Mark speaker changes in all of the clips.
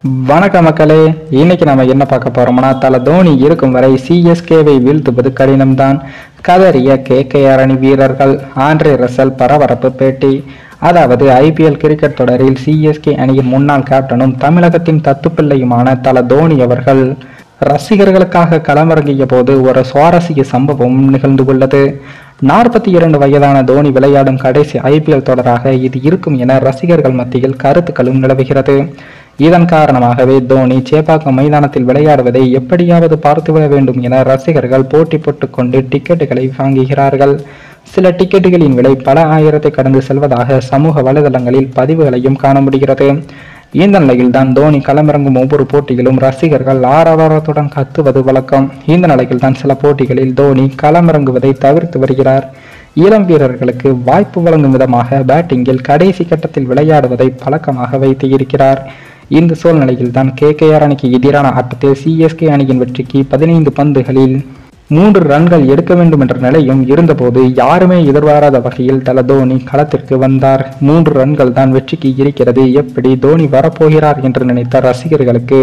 Speaker 1: வணக்கம் மக்களே. இன்னைக்கு நம்ம என்ன பார்க்க போறோம்னா, தல தோனி இருக்கும் வரை சிஎஸ்கேவை வீழ்த்துவது கடினம்தான். கதறிய கேகேஆர் அணி வீரர்கள். ஆண்ட்ரே ரசல் பரபரப்பு பேட்டி. அதாவது ஐபிஎல் கிரிக்கெட் தொடரில் சிஎஸ்கே அணியின் முன்னாள் கேப்டனும் தமிழகத்தின் தத்துப்பிள்ளையுமான தல தோனி அவர்கள் ரசிகர்களுக்காக களமிறங்கிய போது ஒரு சுவாரஸ்ய சம்பவம் நிகழ்ந்துள்ளது. 42 வயதான தோனி விளையாடும் கடைசி ஐபிஎல் தொடராக இது இருக்கும் என ரசிகர்கள் மத்தியில் கருத்துக்களும் நிலவுகிறது. இதன் காரணமாகவே தோனி சேப்பாக்கம் மைதானத்தில் விளையாடுவதை எப்படியாவது பார்த்துவிட வேண்டும் என ரசிகர்கள் போட்டி போட்டுக்கொண்டு டிக்கெட்டுகளை வாங்குகிறார்கள். சில டிக்கெட்டுகளின் விலை பல ஆயிரத்தை கடந்து செல்வதாக சமூக வலைதளங்களில் பதிவுகளையும் காண முடிகிறது. இந்த நிலையில் தான் தோனி களமிறங்கும் ஒவ்வொரு போட்டியிலும் ரசிகர்கள் ஆரவாரத்துடன் கத்துவது வழக்கம். இந்த நிலையில் தான் சில போட்டிகளில் தோனி களமிறங்குவதை தவிர்த்து வருகிறார். இளம் வீரர்களுக்கு வாய்ப்பு வழங்கும் விதமாக பேட்டிங்கில் கடைசி கட்டத்தில் விளையாடுவதை பழக்கமாக வைத்து இருக்கிறார். இந்த சூழ்நிலையில் தான் கேகேஆர் அணிக்கு எதிரான ஆட்டத்தில் சிஎஸ்கே அணியின் வெற்றிக்கு 15 பந்துகளில் 3 ரன்கள் எடுக்க வேண்டும் என்ற நிலையும் இருந்தபோது யாருமே எதிர்பாராத வகையில் தல தோனி களத்திற்கு வந்தார். 3 ரன்கள் தான் வெற்றிக்கு இருக்கிறது, எப்படி தோனி வரப்போகிறார் என்று நினைத்த ரசிகர்களுக்கு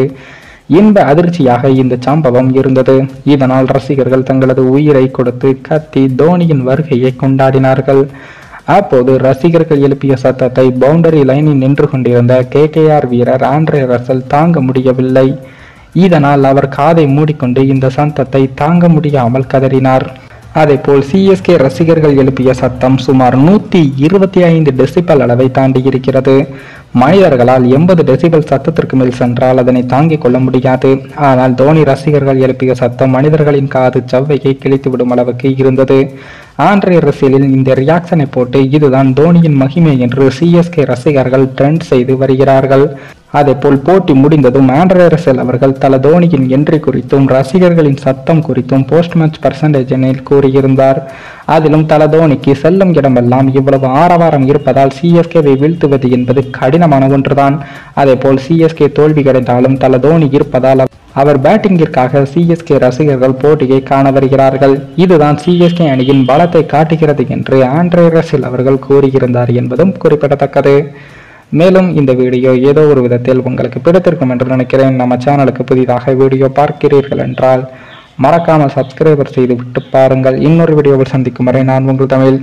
Speaker 1: இன்ப அதிர்ச்சியாக இந்த சம்பவம் இருந்தது. இதனால் ரசிகர்கள் தங்களது உயிரை கொடுத்து கத்தி தோனியின் வருகையை கொண்டாடினார்கள். அப்போது ரசிகர்கள் எழுப்பிய சத்தத்தை பவுண்டரி லைனில் நின்று கொண்டிருந்த கேகேஆர் வீரர் ஆண்ட்ரே ரசல் தாங்க முடியவில்லை. இதனால் அவர் காதை மூடிக்கொண்டு இந்த சத்தத்தை தாங்க முடியாமல் கதறினார். அதேபோல் சிஎஸ்கே ரசிகர்கள் எழுப்பிய சத்தம் சுமார் 125 டெசிபல் அளவை தாண்டி இருக்கிறது. மனிதர்களால் 80 டெசிபல் சத்தத்திற்கு மேல் சென்றால் அதனை தாங்கிக் கொள்ள முடியாது. ஆனால் தோனி ரசிகர்கள் எழுப்பிய சத்தம் மனிதர்களின் காது சவ்வையை கிழித்துவிடும் அளவுக்கு இருந்தது. ஆண்ட்ரே ரசலின் இந்த ரியாக்ஷனை போட்டு இதுதான் தோனியின் மகிமை என்று சிஎஸ்கே ரசிகர்கள் ட்ரெண்ட் செய்து வருகிறார்கள். அதேபோல் போட்டி முடிந்ததும் ஆண்ட்ரே ரசல் அவர்கள் தல தோனியின் என்ட்ரி குறித்தும் ரசிகர்களின் சத்தம் குறித்தும் போஸ்ட் மேட்ச் பர்சன்டேஜில் கூறியிருந்தார். அதிலும் தல தோனிக்கு செல்லும் இடமெல்லாம் இவ்வளவு ஆரவாரம் இருப்பதால் சிஎஸ்கேவை வீழ்த்துவது என்பது கடினமான ஒன்றுதான். அதேபோல் சிஎஸ்கே தோல்வி கிடைத்தாலும் தல தோனி இருப்பதால் அவர் பேட்டிங்கிற்காக சிஎஸ்கே ரசிகர்கள் போட்டியை காண வருகிறார்கள். இதுதான் சிஎஸ்கே அணியின் பலத்தை காட்டுகிறது என்று ஆண்ட்ரே ரசல் அவர்கள் கூறியிருந்தார் என்பதும் குறிப்பிடத்தக்கது. மேலும் இந்த வீடியோ ஏதோ ஒரு விதத்தில் உங்களுக்கு பிடித்திருக்கும் என்று நினைக்கிறேன். நம்ம சேனலுக்கு புதிதாக வீடியோ பார்க்கிறீர்கள் என்றால் மறக்காமல் சப்ஸ்கிரைபர் செய்து விட்டு பாருங்கள். இன்னொரு வீடியோவில் சந்திக்கும் வரை நான் உங்கள் தமிழ்.